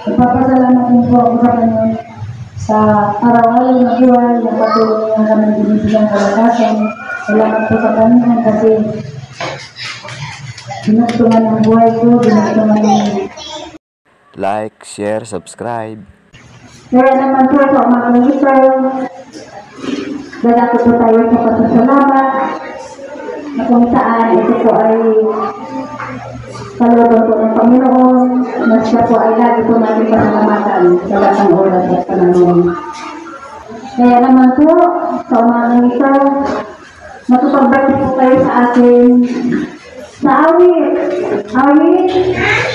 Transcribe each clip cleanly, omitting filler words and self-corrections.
Nagpapasalamat din po ako sa Panginoon sa araw-araw na buhay na patuloy ang kami binibigyan kalakasan. Salamat po sa Panginoon kasi binuktungan ang buhay ko, binuktungan ang like, share, subscribe. Kaya naman po sa umagang ito, dadako po tayo sa pasasalamat na kung saan ito po ay kalooban po ng Panginoon na siya po ay lagi po natin pasalamatan sa lahat ng oras at panahon. Kaya naman po sa umagang ito, matupagbati po kayo sa akin sa awit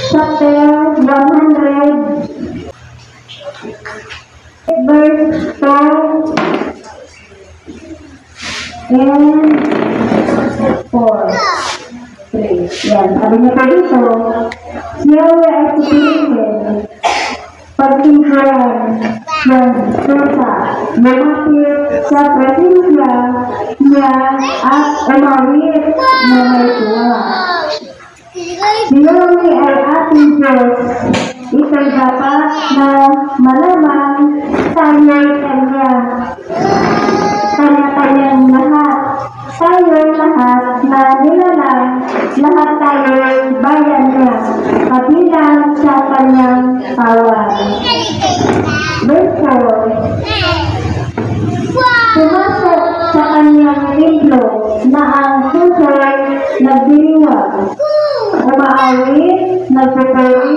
chapter 100 verse 12 and 4. Yan, sabi niya pa dito, siya ay pipiliin, pagtingkaran ng susa, lumapit sa presensya niya at umawit na may tuwa. Siya ay ating Diyos, ikay dapat na malaman kanya-kanyang lahat. Tayo'y lahat na nilalang, lahat tayo'y bayan niya, kabilang sa kanyang kawan. Verse 4. Pumasok sa kanyang templo na ang puso'y nagdiriwag, umaawit, nagpupuri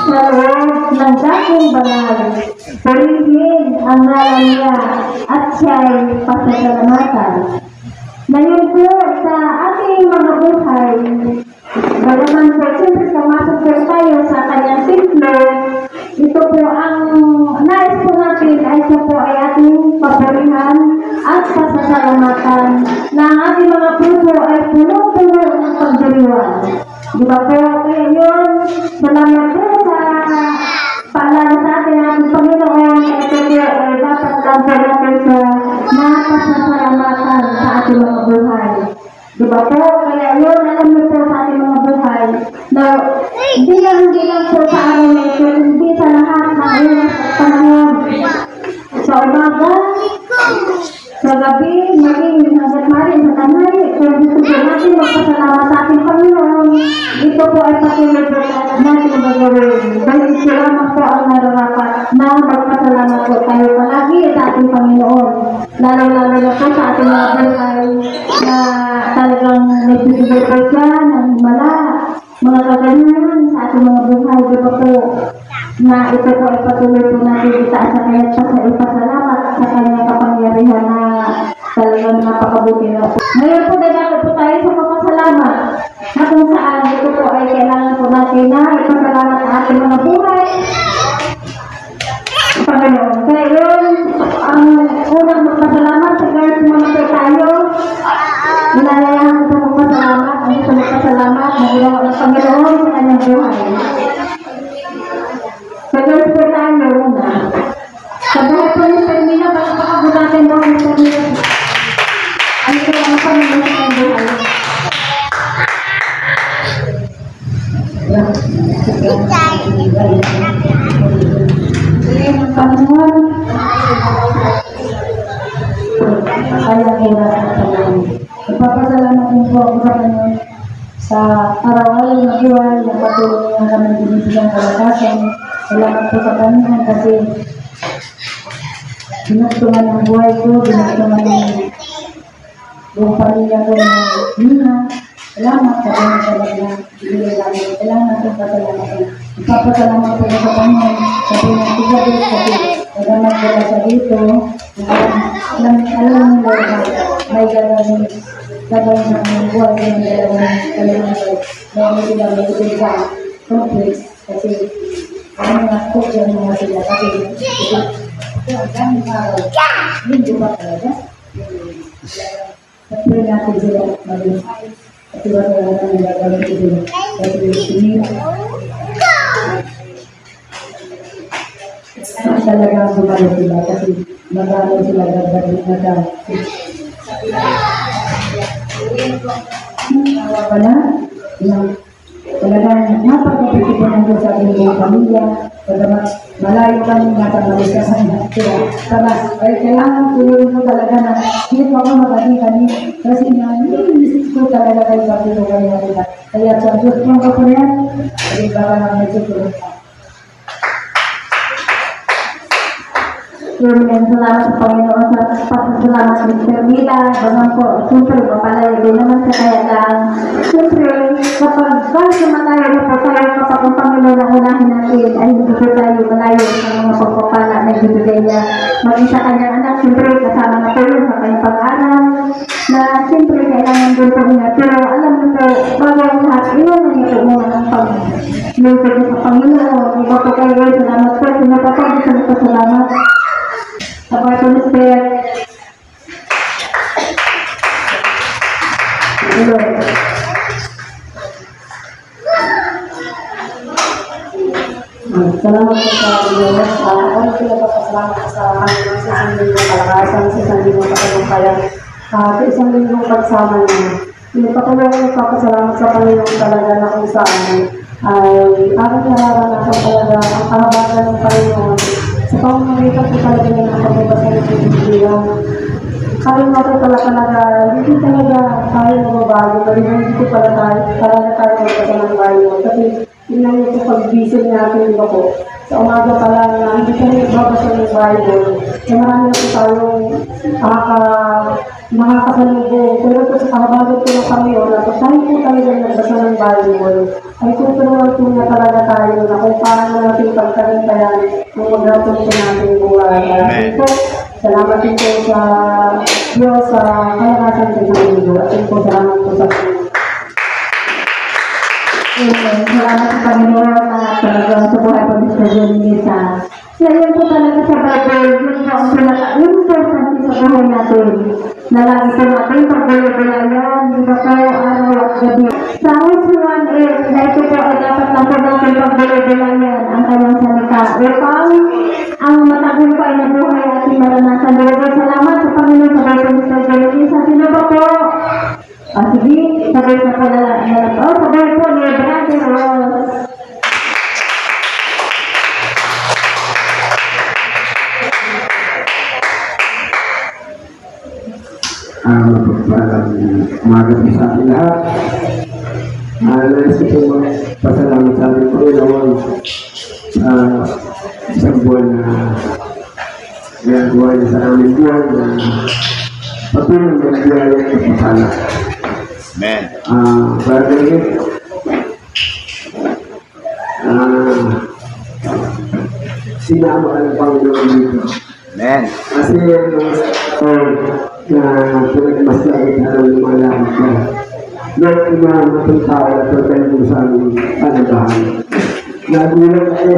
sa loob ng daking banal. Purihin ang ngalan niya at siya'y pasasalamatan. Ngayon po sa ating mga buhay, bagaman po siyempre pumasok po tayo sa kanyang templo, ito po ang nais po natin ay siya po ay ating papurihan at pasasalamatan na ang ating mga puso ay puno-puno ng pagdiriwang. Di ba po? Kaya yun, salamat po sa paalala sa atin ang Panginoon na ito po ay dapat lang po natin sa napasasalamatan sa ating mga buhay. Di ba po? Kaya yun, alam niyo po sa ating mga buhay na hindi lang po sa araw na ito, hindi sa lahat ng oras at panahon. Sa umaga, sa gabi, maging hanggat marin sa tanghali, kung gusto po natin magpasalamat sa ating Panginoon, ito po ay patuloy po natin magawin. Dahil salamat po ang nararapat na magpasalamat po tayo palagi sa ating Panginoon. Lalo-lalo na po sa ating mga buhay na talagang nagbibigay po siya ng mga kagalingan sa ating mga buhay. Diba po na ito po ay patuloy po natin itaas sa kanya sa ipasalamat sa kanyang kapangyarihan na talagang napakabuti na po. Ngayon po dadako po tayo sa papasalamat na kung saan ito po ay kailangan po natin na ipasalamat ang ating mga buhay. Panginoon. Kaya yun, ang unang magpasalamat sa guys mga po tayo, nilalayahan ko sa magpasalamat, ang isa magpasalamat na ginawa ng Panginoon sa kanyang buhay. Sa guys po tayo, una. Sa buhay po ni Pamina, pagkakabo natin po ni Pamina. Ang ito ang Panginoon sa kanyang buhay. Panginoon, kaya hirap at salamat. Nagpapasalamat din po ako sa Panginoon sa araw-araw na buhay na patuloy ang kami binibigyan kalakasan. Salamat po sa Panginoon kasi binuktungan ang buhay ko, binuktungan ang buong pamilya ko na hina. Salamat sa Panginoon talaga. Ibigay lang. Salamat po sa salamat. Nagpapasalamat po sa Panginoon sa pinagsigabi kasi nagamat ko sa dito. Alam mo Lord na may gagawin gagawin sa kanyang buhay ng dalawang kalimutan. Dahil sila may ibig sa complex kasi ang mga coach yung mga sila kasi ito ang daming araw. Hindi ba talaga? Kasi natin sila maging kasi wala natin gagawin ito kasi sinira. Talaga sumali sila kasi magano sila gagawin na wala talagang napakapitipan ng Diyos sa ating mga pamilya. Pagkamat malayo kami natamalik ka sa inyo. Kaya kailangan tuloy mo talaga na hindi mo ako magkani-kani kasi nanisip ko talaga kayo sa pino kayo nila. Kaya sa Diyos mo ka po yan, hindi ba ka naman nagsusunod ka. Amen. Salamat sa Panginoon sa pasasalamat sa Mr. Mila. Ganun po, siyempre, mapalaya din naman sa kaya lang. Siyempre, kapag sumalayo na po tayo kapag ang Panginoon na unahin natin, ay hindi po tayo malayo sa mga pagpapala na ibibigay niya. Maging sa kanyang anak, siyempre, kasama na po yun sa kanyang pag-aral, na siyempre, kailangan din po niya. Pero alam mo po, bago ang lahat, iyon na niya po muna ng pag-lupit sa Panginoon. Iba po kayo, salamat po. Sinapapag sa salamat. Apa itu Mister? Salamat po sa Diyos. Ano pinagpapasalamat sa kanyang sa isang linggong kalakasan, sa isang linggong katagumpayan, sa isang linggong pagsama niya. Patuloy ko nagpapasalamat sa Panginoon talaga na kung saan ay aking nararanasan talaga ang kahabagan ng Panginoon. Sa pamamagitan ko talaga ng pagbabasa ng Biblia. Kaya natin talaga, hindi talaga tayo mababago, pero hindi ko talaga tayo magbasa ng Bible. Kasi tingnan niyo po pag-visit natin, di ba po? Sa umaga pa lang na hindi tayo magbabasa ng Bible. Kaya marami na po tayong nakakasalubong. Pero po sa kahabagan ko ng Panginoon, na tayo po talaga nagbasa ng Bible. Ay tuturuan po na talaga tayo na kung paano natin pagkarintayan kung mag-rapon po natin buhay. Amen. Po, salamat din po sa Diyos sa kalakasan din ng mundo. At po salamat po sa Amen. Salamat sa Panginoon na talagang sa buhay po Mr. Jonisa. So, yun po talaga sa Bible, yun po ang pinaka-importante sa buhay natin. Na lagi po natin pagbulayan, di ba po, araw at gabi. Sa Hosea 1:8, na ito po ay dapat na po natin pagbulayan ang kanyang salita. Upang ang matagal po ay nabuhay at maranasan. Salamat sa Panginoon sa buhay po Mr. Jonisa. Sino ba po? Sige, sabay na po na sabay po ni Brother Ross. Mapagpalang umaga po sa ating lahat. Nais ko po pasalamat sa ating Panginoon sa isang buwan na ginagawa niya sa aming buwan na patuloy na nagbiyaya at pasala. Amen. Brother Rick, sinama ka ng Panginoon dito. Amen. Kasi na pinagmaslagit na ng lumalakad ka. Lord, inamatong tao at pagkain mo sa aming panabahan. Nagulang ako,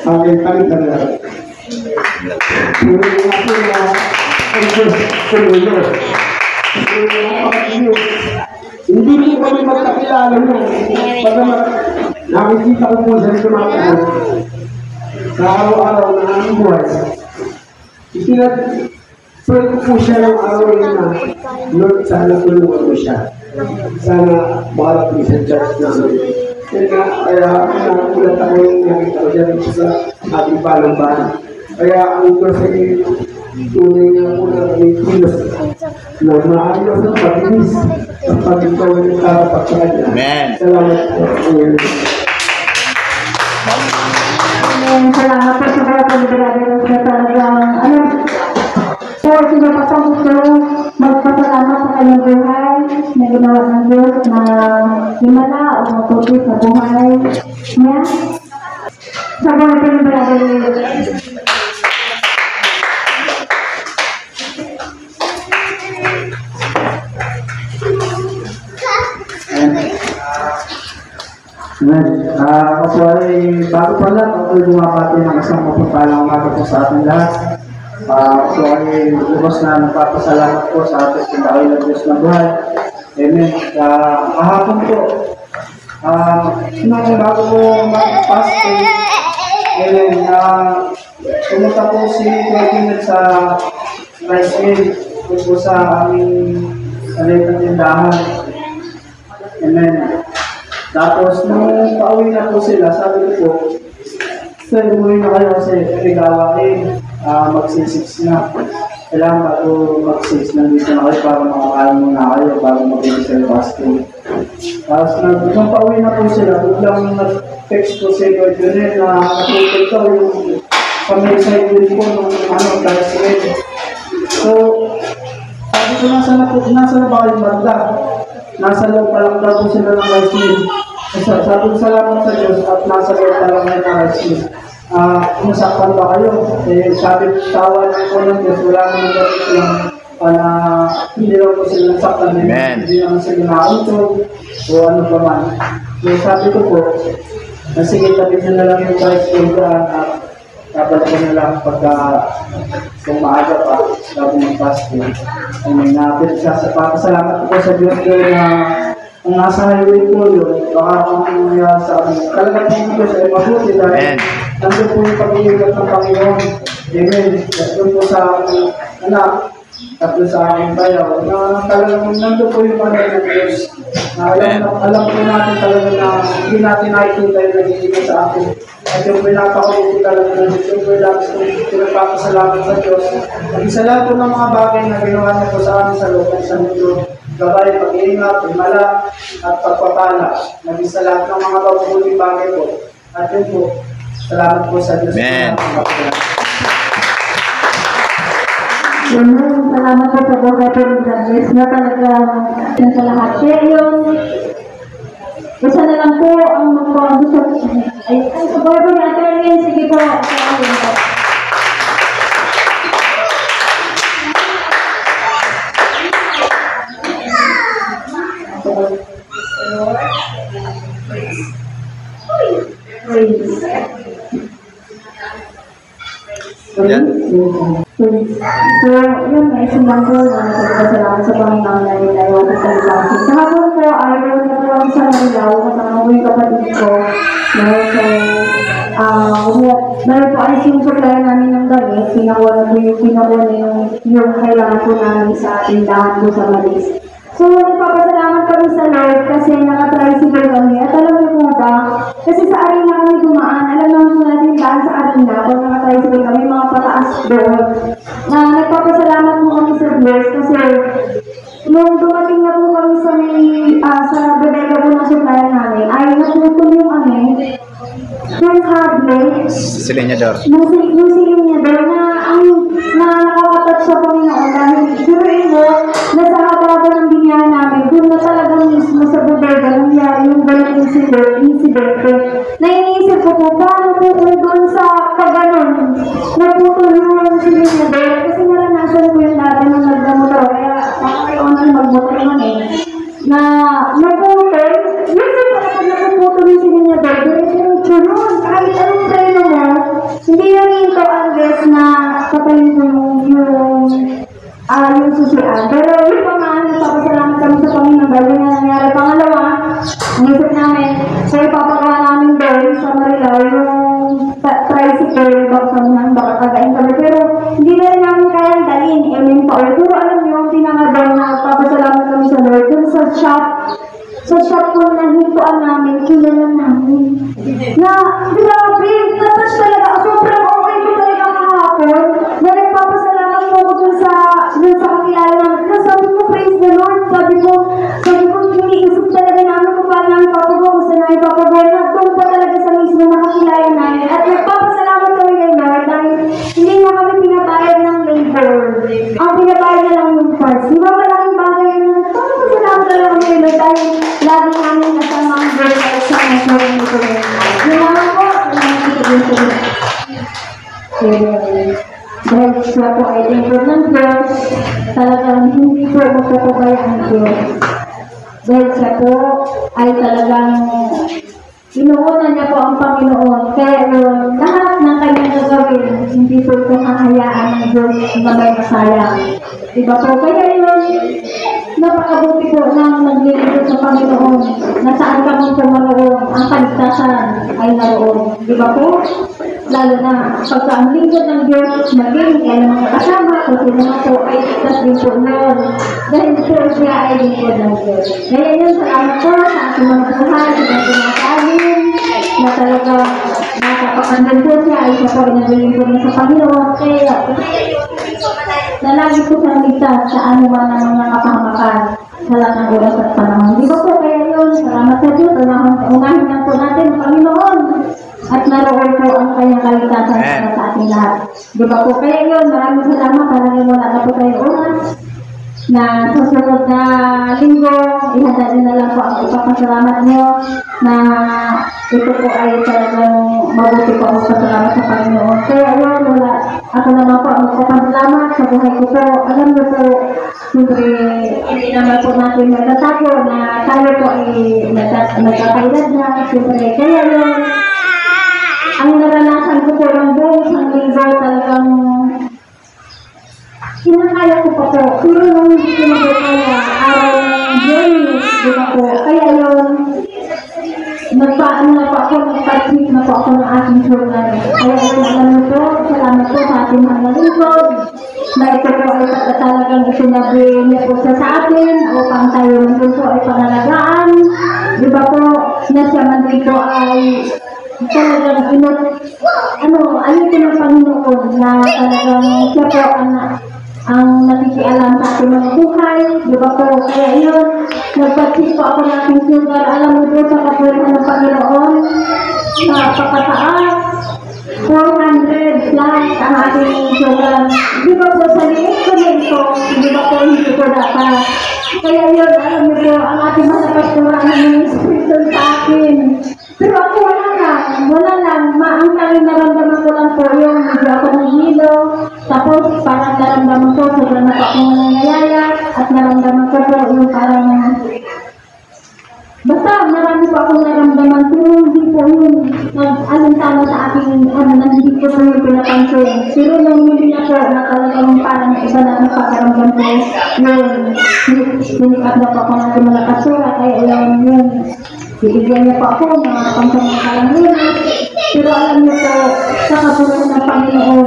aking pangitalan. Puro nga ako na ang Diyos tumulong. Hindi ko kami magkakilala mo. Pagamat nakikita ko po sa tumataan sa araw-araw na aming buhay. Pwede ko po siya ng araw na Lord, sana tulungan mo siya. Sana mahalap niya sa church namin. Kaya nakulat ako yung nakita ko dyan sa ating palambahan. Kaya ang Diyos ay tunay niya po na may kilos na maayos at pag-inis at pag-ikaw ay karapat sa kanya. Amen. Salamat po. Salamat po sa mga pag-ibigay sa talagang po sila pa po gusto magpasalamat sa kanyang buhay na ginawa ng Diyos na himala o matuloy sa buhay niya. Sa mga pag-ibigay Ako po ay bago pala, ako ay bumabati ng isang mapapalang umaga po sa ating lahat. Ako ay lubos na nagpapasalamat po sa ating pindahin ng Diyos na buhay. Amen. Kahapon po, nung bago po mag-fasting, pumunta po si Kevin sa rice mill po sa aming salitang tindahan. Amen. Tapos, nung pauwi na po sila, sabi ko po, So, umuwi na kayo kasi gawain, mag-6 na. Kailangan bago mag-6 nandito na kayo para makakain muna kayo bago mag-isel fasting. Tapos nung pauwi na po sila, biglang nag-text po si Lord Junel na natutol daw yung family side din po ng classmate. So, sabi ko nasa na ba kayong banda? Nasa loob pa lang daw po sila ng rice mill. Sabi ko salamat sa Diyos at nasa loob pa lang kayo ng rice mill. Nasaktan ba kayo? Eh, sabi tawad ko ng Diyos, wala naman daw silang na hindi daw po sila nasaktan. Hindi naman sila nakauntog o ano pa man. So, sabi ko po, sige, tabi nyo na lang yung rice mill at dapat ko na lang pagka kung maaga pa bago mag-fasting. Papasalamat ko sa Diyos ko na kung nasa highway po yun, baka kung nangyayari sa akin. Talagang hindi ko sa mabuti dahil nandun po yung pag-iingat ng Panginoon. Amen. Nandun po sa aking anak, tapos sa aking bayaw, na talagang nandun po yung mga ng Diyos. Alam po natin talaga na hindi natin nakikita yung nagiging sa akin. At yung pinapakulit talaga ng Diyos, yung pinagpapasalamat sa Diyos. At isa lang po ng mga bagay na ginawa niya po sa amin sa loob ng mundo, gabay, pag-iingat, himala, at pagpapala. Nag-isa lahat ng mga mabubuting bagay po. At yun po, salamat po sa Diyos. Amen. Salamat po sa Lord po ng Diyos na talaga yan sa lahat. Kaya yung isa na lang po ang magpapagod ay sa buhay po natin yan. Sige po. Yan. So, yun, may simbang po na nagpapasalamat sa Panginoon na nilayo ko sa Lilasin. Sa hapon po, ayaw na po ang sa Lilaw, kasama ko yung kapatid ko. Dahil po ay sinusupply namin ng damit, pinakuha yung kailangan po namin sa tindahan po sa Maris. So, nagpapasalamat kami sa Lord kasi naka-tricycle kami. At alam niyo po ba, kasi sa arena kami dumaan, alam naman po natin daan sa arena, kung naka-tricycle kami, mga pataas doon. Na nagpapasalamat po kami sa Diyos kasi nung dumating na po kami sa bodega po na supply namin, ay natutol yung yung hardware. Silinyador. Yung silinyador na nakakatat sa Panginoon dahil during mo, nasa haba ng binyahan namin, doon na talagang mismo sa bodega nangyari yung ganang incident. Naiisip ko po, paano po kung doon sa pag-ganon, naputol yung silinyador kasi naranasan ko yung dati nung nagdamotor, kaya makakaroon magmotor man na naputol, minsan pala pag napuputol yung silinyador, diretso nun, kahit anong preno mo, hindi lang ito unless na patayin mo yung susian. Pero yung pamaan, nagpapasalamat kami sa Panginoon dahil na nangyari. Pangalawa, naisip namin, so ipapagawa namin doon sa Marilao yung tricycle, baka kagain kami. Pero hindi na rin namin kayang dalhin, pero alam niyo, pinangabaw na papasalamat kami sa Lord dun sa shop po na hintuan namin, kilala namin. Na, grabe, natouch talaga. Sobrang okay ko talaga kahapon. Na nagpapasalamat po ko dun sa kakilala namin. Na sabi ko, praise the Lord. Sabi ko, iniisip talaga namin kung paano namin papagawa ko sa namin papagawa. Na doon pa talaga sa mismo nakakilala namin. At nagpapasalamat kami kay Lord dahil hindi na kami pinatayad ng labor. Ang pinatayad na lang yung parts. Di ba malaking bagay na nagpapasalamat talaga kami kay Lord dahil lagi namin nasamang vertical sa mga nito. Yun naman po, dahil siya po ay lingkod ng Diyos, talagang hindi po magpapagaya ang Diyos. Dahil siya po ay talagang inuuna niya po ang Panginoon. Kaya yun, lahat ng kanyang gagawin, hindi po ito hahayaan ng Diyos na may masayang. Diba po? Kaya yun, napakabuti po nang naglilingkod sa Panginoon na saan ka mong pumaroon, ang kaligtasan ay naroon. Diba po? Lalo na pagka ang lingkod ng Diyos, maging kaya ng mga kasama, kung sino na po ay itas din po noon. Dahil po siya ay lingkod ng Diyos. Kaya yun, salamat po sa ating mga buhay, sa ating mga kanin, na talaga Nakapakandal po siya, isa po naging po niya sa Panginoon. Kaya, na lagi po siyang ligtas sa anuman ng mga kapahamakan sa lahat ng oras at panahon. Di ba po kaya yun? Salamat sa Diyos. Unahin lang po natin ang Panginoon. At naroon po ang kanyang kaligtasan para sa ating lahat. Di ba po kaya yun? Maraming salamat. Talagang wala na po tayo oras. Na susunod na linggo, ihanda din na lang po ang ipapasalamat niyo na ito po ay talagang mabuti po ang pasalamat sa Panginoon. Kaya ayun, wala. Ako naman po ang magpapasalamat sa buhay ko po. Alam niyo po, siyempre, hindi naman po natin magtatago na tayo po ay nagkakailad na. Siyempre, kaya yun, ang naranasan ko po ng buong isang linggo talagang kinakaya ko pa po. Pero nung hindi ko magkakaya, araw ng journey, di ba po? Kaya yun, nagpaano na po ako, nagpa-tweet na po ako ng aking journal. Kaya yun, alam mo po, salamat po sa ating mga lingkod, na ito po ay talagang isinabi niya po sa atin, upang tayo nandun po ay pangalagaan. Di ba po, na siya man dito ay talagang ayun ko ng Panginoon na talagang siya po ang nakikialam sa ating mga buhay, di ba po? Kaya yun, nagpatsis po ako ng aking sugar. Alam mo po sa kapurihan ng Panginoon, sa pagkataas, 400 plus ang ating sugar. Di ba po sa liit ko nito, di ba po hindi ko dapat. Kaya yun, alam mo po, ang ating mga pastora na ministration sa akin. Pero ako wala lang, ang tanging naramdaman ko lang po yung medyo ako nahilo, tapos parang naramdaman ko sobrang na po akong nangyayaya, at naramdaman ko po yung parang, basta marami po akong naramdaman, pero hindi po yun nag-alintana sa aking, hindi ko po yung pinapansin. Pero nung hindi na po, na talagang parang iba na ang pagkaramdam ko, yun, sinikap na po ako natin mga kasura, kaya yun, bibigyan niya po ako mga pangsamakalang lunas. Pero alam niyo po, sa kapuluhan ng Panginoon,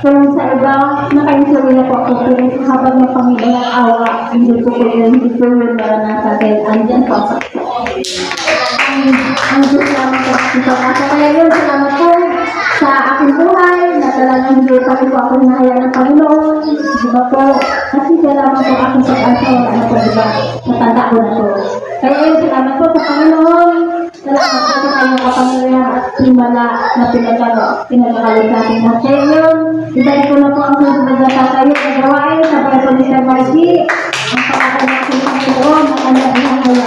kung sa iba, nakainsuwi na po ako, pero habang ng Panginoon ang awa, hindi po yun naranasan dahil andyan po ako. Ang Diyos naman po ito. Kaya yun, salamat po sa aking buhay, na talagang hindi pa po ako hinahaya ng Panginoon. Diba po? Kasi salamat po aking pag-asa, wala na po, diba? Natanda ko na po. Kaya yun, salamat po sa Panginoon. Salamat po sa kanyang kapangyarihan at himala na pinagkalit natin. Kaya yun, ibalik ko na po ang susunod na tatayo na gawain sa Bible ni Sir Margie. Ang pangalan natin sa Panginoon, ang kanyang hinahaya.